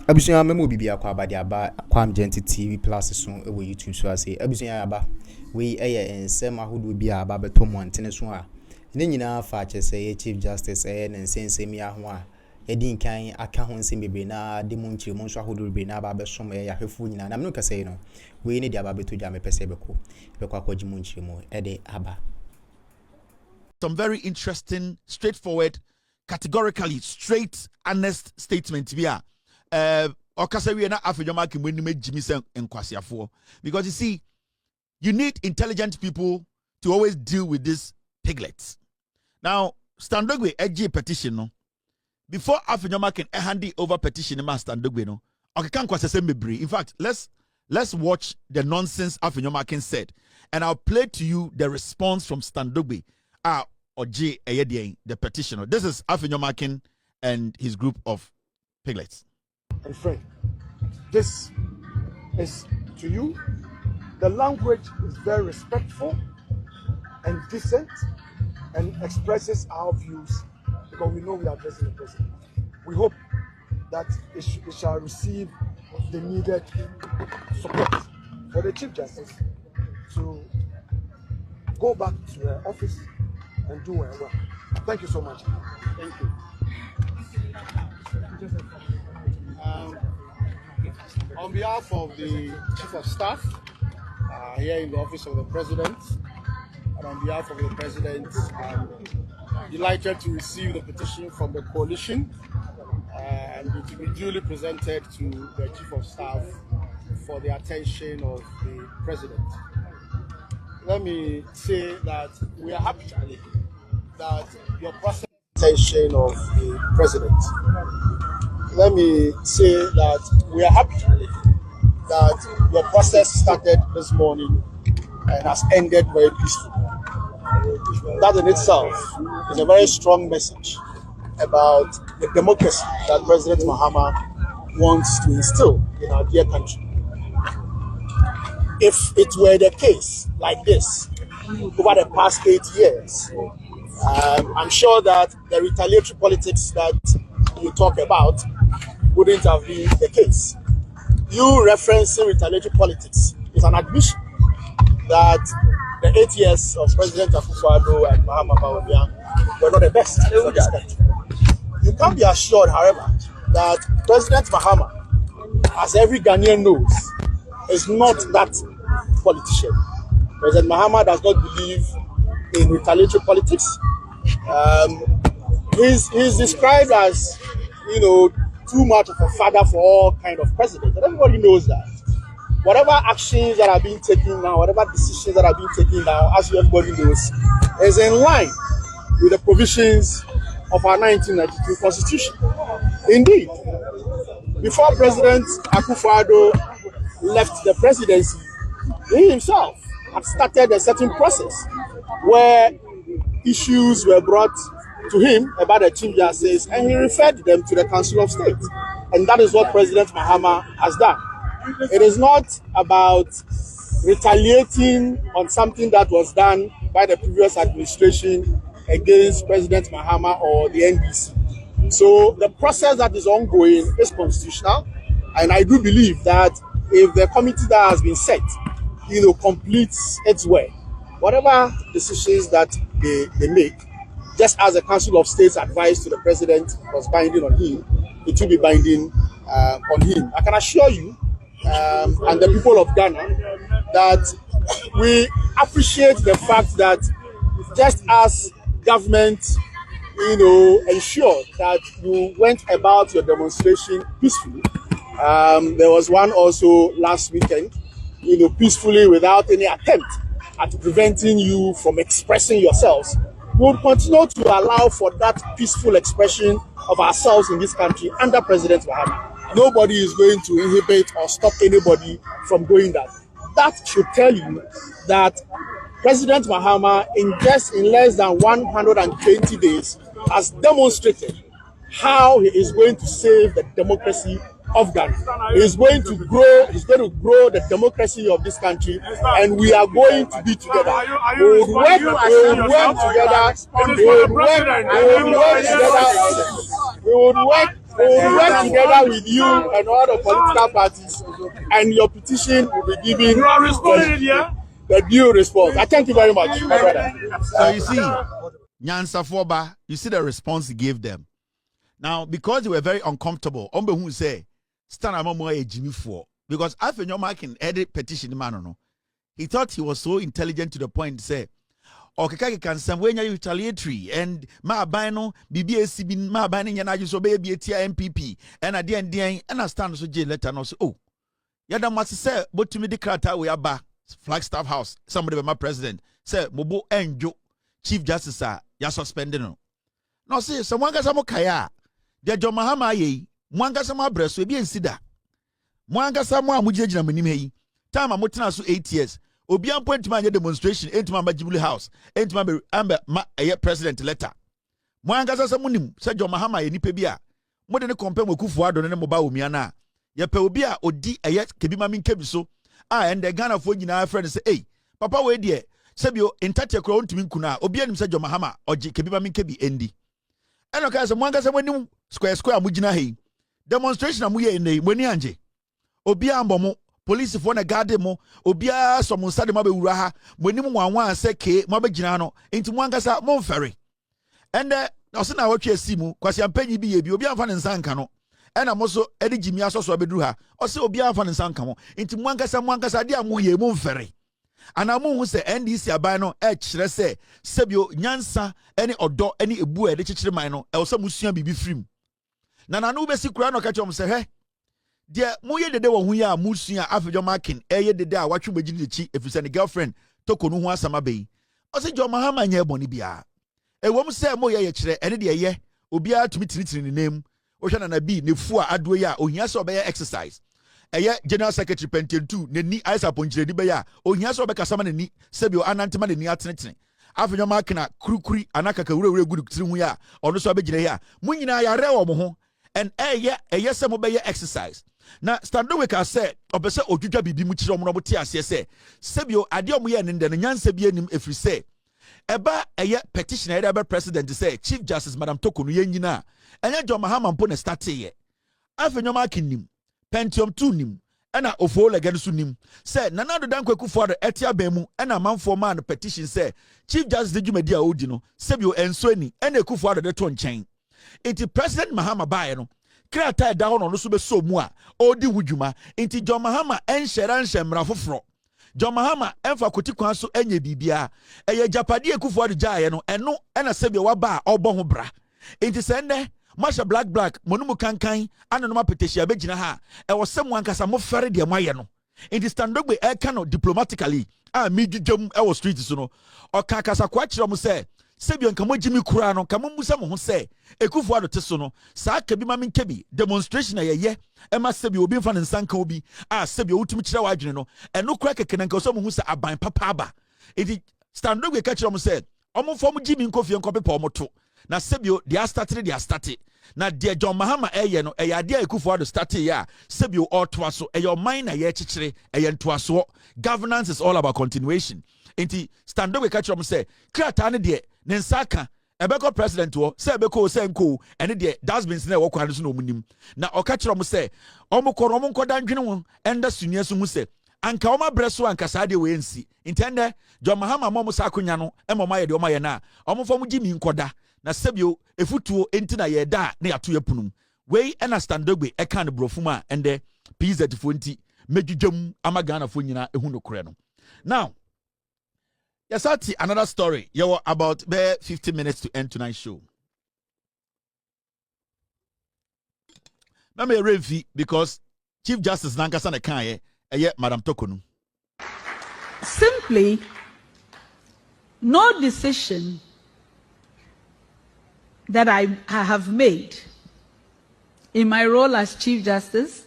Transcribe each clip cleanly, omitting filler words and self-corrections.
Abusunya memo bibia kwa abade aba kwam Gente TV Plus so e wo YouTube so ase abusunya aba we eye ensem ahodo bia aba beto mo antene so a ne nyina fa chese ye Chief Justice na nsensem ya ho a edi nkan aka ho nsem bebe na de mo nchire mo so ahodo bebe na aba besom ye yahwefo nyina na me kase no we ne de aba beto dwa me pese beko akwaji mo nchire mo e de aba. Some very interesting, straightforward, categorically straight, honest statement here. Because you see, you need intelligent people to always deal with these piglets. Now, Standogwe edgy petition no. Before Afenyo Markin hand over petition ma Standogwe no. Okay, can't in fact, let's watch the nonsense Afenyo Markin said, and I'll play to you the response from Standogwe or J the petitioner. This is Afenyo Markin and his group of piglets. And friend, this is to you. The language is very respectful and decent and expresses our views because we know we are addressing the president. We hope that it shall receive the needed support for the Chief Justice to go back to her office and do her work. Thank you so much. Thank you. On behalf of the Chief of Staff here in the Office of the President, and on behalf of the President, I'm delighted to receive the petition from the coalition and it will be duly presented to the Chief of Staff for the attention of the President. Let me say that we are happy that your process attention of the President. Let me say that we are happy that your process started this morning and has ended very peacefully. That in itself is a very strong message about the democracy that President Mahama wants to instill in our dear country. If it were the case like this over the past 8 years, I'm sure that the retaliatory politics that you talk about wouldn't have been the case. You referencing retaliatory politics is an admission that the 8 years of President Akufo-Addo and Mahama Bawumia were not the best for this country. You can be assured, however, that President Mahama, as every Ghanaian knows, is not that politician. President Mahama does not believe in retaliatory politics. He's described as, too much of a father for all kind of president, and everybody knows that. Whatever actions that are being taken now, whatever decisions that are being taken now, as everybody knows, is in line with the provisions of our 1992 Constitution. Indeed, before President Akufo-Addo left the presidency, he himself had started a certain process where issues were brought to him about the Chief Justice, and he referred them to the Council of State. And that is what President Mahama has done. It is not about retaliating on something that was done by the previous administration against President Mahama or the NDC. So the process that is ongoing is constitutional, and I do believe that if the committee that has been set, completes its work, whatever decisions that they make, just as the Council of State's advice to the President was binding on him, it will be binding on him. I can assure you and the people of Ghana that we appreciate the fact that just as government, ensured that you went about your demonstration peacefully, there was one also last weekend, peacefully without any attempt at preventing you from expressing yourselves. We will continue to allow for that peaceful expression of ourselves in this country under President Mahama. Nobody is going to inhibit or stop anybody from doing that. That should tell you that President Mahama, in less than 120 days, has demonstrated how he is going to save the democracy of Ghana. He is going to grow the democracy of this country, and we are going to be together. We will work We'll work together with you and all the political parties, and your petition will be given the due response. I thank you very much, my brother. So you see, Nyansa Foba, you see the response he gave them. Now, because they were very uncomfortable, Ombe who say, stand among more Jimmy for, because Afenyo Markin edit petition man no. He thought he was so intelligent to the point to say, okay, can some way you retaliatory and my bino BBSC bin my binding and I just obey BTA MPP and I didn't and I stand so jail letter no so oh yada must say but to me the crata we are back Flagstaff House somebody by my president say Mobo Enjo Chief Justice ya suspended no say someone got some kaya de John Mahama ye mwanga sama breast we be ensida mwanga sama amujina manim he time amotena so 8 years obi appoint man demonstration into my Jubilee House into my amber president letter mwanga sama munim say John Mahama ye nipa bia mo de ne compare mokufu ado ne mo ba omia na ye pe obi a odi kebi ma min kebi so and the Ghana for nyina friend say hey papa we de sebio entate kro ontumi nkuna obi anim say John Mahama oji kebi ma min kebi endi eno ka say mwanga sama nim square amugina he demonstration amuye nei moni anje obi ambomo police for na guard mo obia so mo sade ma be wura ha monim wanwan se ke mo be gina no enti mo ankasa mo mfere ende ose na watwe asimu kwasi ampanyi bi ye bi obi amfa ne nsanka no ena mo so edi jimi asoso abeduru ha ose obi amfa ne nsanka mo enti mo ankasa de amu ye mo mfere ana mo hu se NDC aban no e kire se sebio nyansa eni odo eni ebu e de kikire man no e wo se musua bibi frim na no be sikura no ka chom se he de moye dede wo hu ya musua Afenyo Markin eye dede a watwe bagini de chi efise ne girlfriend toko no hu asama bei o se John Mahama nya eboni bia e wom se moye ye kire ene de ye obi a tumi tiritiri ne nem o hwa na bi ne fu a ado ya ohia se obeye exercise eye general secretary pententu ne ni aisa ponjire di be ya ohia se obeka sama ne ni sebio anantema ne ni atenetene Afenyo Markin a kurukuri anakaka wure gudu tiri hu ya ono so abegire ya munyina ya re wo mo ho and eye se mo be exercise na Standoweka say obese odwudwa bibi mu kire omno bote ase se sebio ade omoye ne ndene nyansa bi anim efri se eba eye petition ebe president say Chief Justice Madam Toko no yenyina enye John Mahama mpo na start ye Afenyo Markin nim Pentium 2 nim ena ofo legend su nim say Nana Addo Kwakufu ado etia ban mu ena manfo man petition say Chief Justice de dwumadi a odi no sebio enso ani ena Kwakufu ado de to nchen enti President Mahama bae no krata da hono no so be so mu a odi wudwuma enti John Mahama enhyera mra foforo John Mahama enfa koti kwan so enye bibia eye japade Kwakufu ado jaaye no eno ena sebe waba a obo ho bra enti sende masha black monumu kankan anonoma peteshia begina ha e wo semu ankasa mo fere de moaye no enti Standogbe e ka no diplomatically a midwudwam e wo street so no o ka kasa kwa kire mo se sebio nka mo jimi kura no ka mo musa mo ho se Kwakufu ado te so no saa ka bi ma men kebi demonstration na ye e ma sebio obi mfa ne nsanka obi a sebio wutumi kire wa adwene no eno kura kekena nka so mo hu se aban papa aba enti Standogbe ka kire mo se omo fo mo jimi nkofie nkope pa omo to na sebio dia started na dia John Mahama eye no eye ade Kwakufu ado start ya sebio otwa so eye oman na ye kikire eye ntoaso governance is all about continuation enti Standogbe ka kire mo se krata ne de ne nsaka ebeko president wo se ebeko se nko ene de dustbins na wokwa no so no munim na oka kire mo se omukoro omunkoda ndwene wo enda sunie so hu se anka oma breso anka saade we ensi intende John Mahama mo sa akonya no emoma ye de oma ye na omfo mu gimi nkoda na sebio efutuo enti na ye da na yato yapunum we ena Standogbe e kan brofuma ende PZ fo enti medwudwam amagana fo nyina ehu no kore no. Now yes, I'll tell another story. You about 50 minutes to end tonight's show. Let me review because Chief Justice Nankasana Kanye, Madam Tokonu. Simply, no decision that I have made in my role as Chief Justice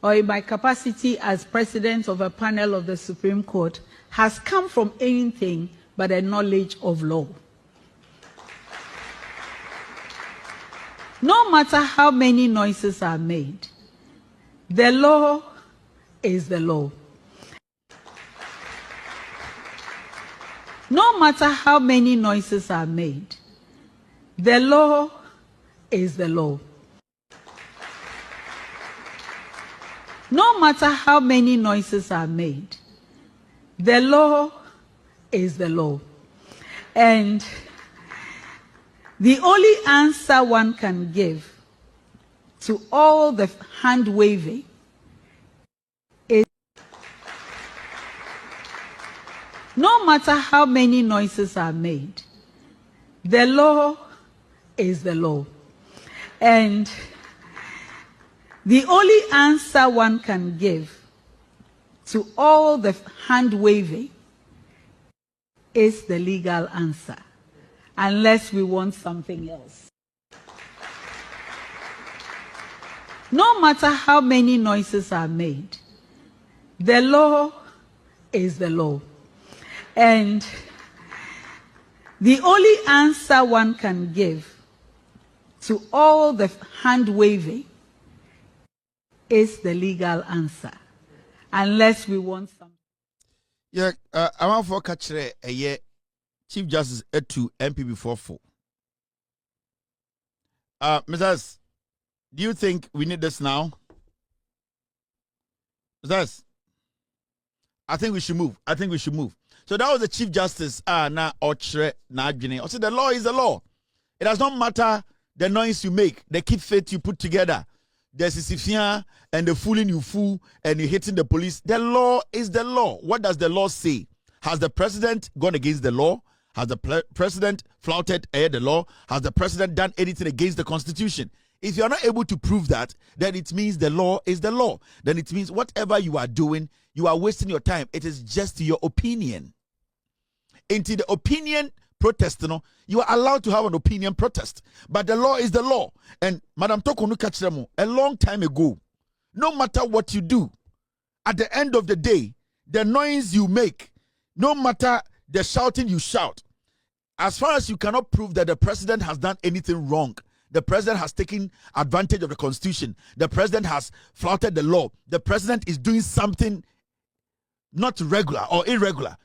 or in my capacity as President of a panel of the Supreme Court has come from anything but a knowledge of law. No matter how many noises are made, the law is the law. No matter how many noises are made, the law is the law. No matter how many noises are made, the law is the law. And the only answer one can give to all the hand waving is no matter how many noises are made, the law is the law. And the only answer one can give to all the hand waving is the legal answer, unless we want something else. No matter how many noises are made, the law is the law. And the only answer one can give to all the hand waving is the legal answer, unless we want something. Yeah, I want for catch a year Chief Justice to MP before 4. Mrs. Do you think we need this now? Mrs. I think we should move. So that was the Chief Justice. Na ochre na adwene. Also, the law is the law. It does not matter the noise you make, the keep faith you put together, the sisifia and the fooling you fool and you hitting the police. The law is the law. What does the law say? Has the president gone against the law? Has the president flouted the law? Has the president done anything against the Constitution? If you are not able to prove that, then it means the law is the law. Then it means whatever you are doing, you are wasting your time. It is just your opinion. Into the opinion protest, you are allowed to have an opinion protest. But the law is the law. And Madam Tokonu Kachiramo, a long time ago, no matter what you do, at the end of the day, the noise you make, no matter the shouting you shout, as far as you cannot prove that the president has done anything wrong, the president has taken advantage of the Constitution, the president has flouted the law, the president is doing something not regular or irregular,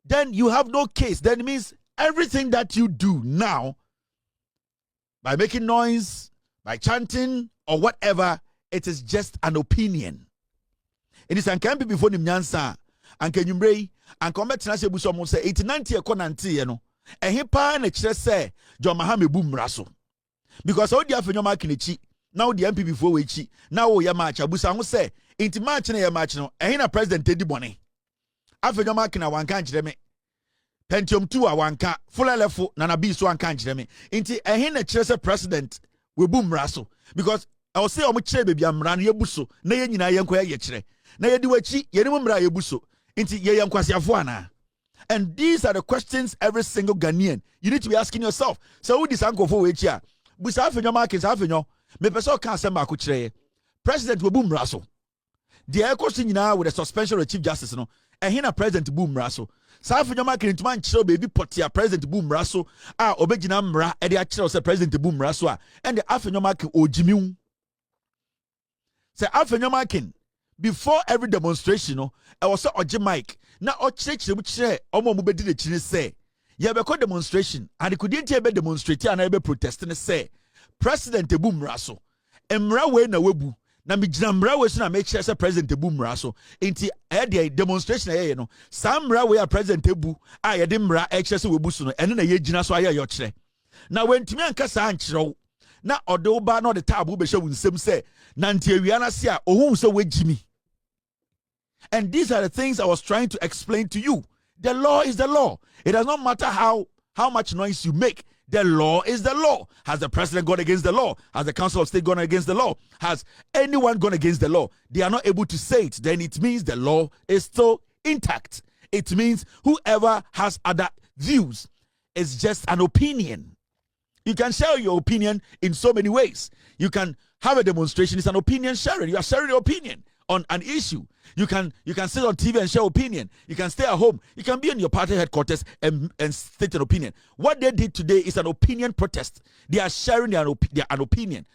then you have no case. Then it means everything that you do now, by making noise, by chanting, or whatever, it is just an opinion. It is an camp before the Nyansa, and can you bray, and come back to Nasa Busom say 80-90 ekonanti, and he pan a chest say, John Mahame boom rasso. Because all the Afenyo Markin ÈXPÓSED, now the MP before we now we are match, Abusa say, into match and a match no, and a president Teddy Bonnie. Afenyo Markin a one can't me. Pentium 2 a one car, full level, Nana B so one can't me. Into a hin a chess president we boom rasso. Because I will say, I'm a che baby, I'm ran yebuso, nay in a young quay yetre. Nay do a chi, yenumra yebuso, into yam quasiafuana. And these are the questions every single Ghanaian you need to be asking yourself. So, who this uncle for which ya? Busa Afenyo Markin Afenyo, me person can't send back kuchre. President will boom rasso. The air question now with the suspension of the Chief Justice, and here President boom rasso. Afenyo Markin into man chill baby potia President boom rasso. Obejina mra, and the actual President boom rasso. And the Afenyo Markin o Jimmy. Say Afenyo Markin, before every demonstration, I was so oje mic. Now o church which say omo mubedi the chine say. You have a demonstration, and it couldn't be demonstrating and be protesting. Say, President Boom Rasso, Emrawe na webu, na mi Mrawe so na make sure say President Boom Rasso. Inti the demonstration Sam Mrawe a President Ebu, I Mra excess webu so no, and na ye gyina so aye yochre. Na when timi anka sa ankyerɛw, na odo ba no the tabu be show nsem say, na ntie wiana se a ohun so wejimi. And these are the things I was trying to explain to you. The law is the law. It does not matter how much noise you make. The law is the law. Has the president gone against the law? Has the council of state gone against the law? Has anyone gone against the law? They are not able to say it. Then it means the law is still intact. It means whoever has other views is just an opinion. You can share your opinion in so many ways. You can have a demonstration. It's an opinion sharing. You are sharing your opinion on an issue. You can sit on TV and share opinion. You can stay at home. You can be in your party headquarters and state an opinion. What they did today is an opinion protest. They are sharing an opinion,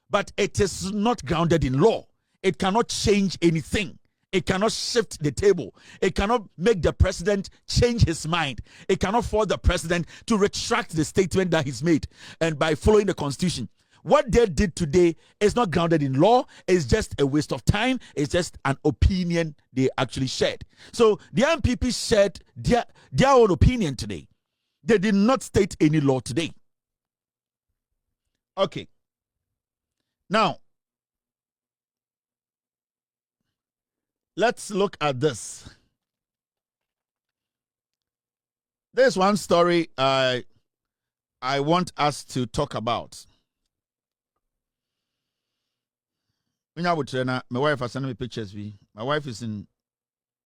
but it is not grounded in law. It cannot change anything. It cannot shift the table. It cannot make the president change his mind. It cannot force the president to retract the statement that he's made and by following the Constitution. what they did today is not grounded in law. It's just a waste of time. It's just an opinion they actually shared. So the MPP shared their own opinion today. They did not state any law today. Okay. Now, let's look at this. There's one story I want us to talk about. My wife has sent me pictures. My wife is in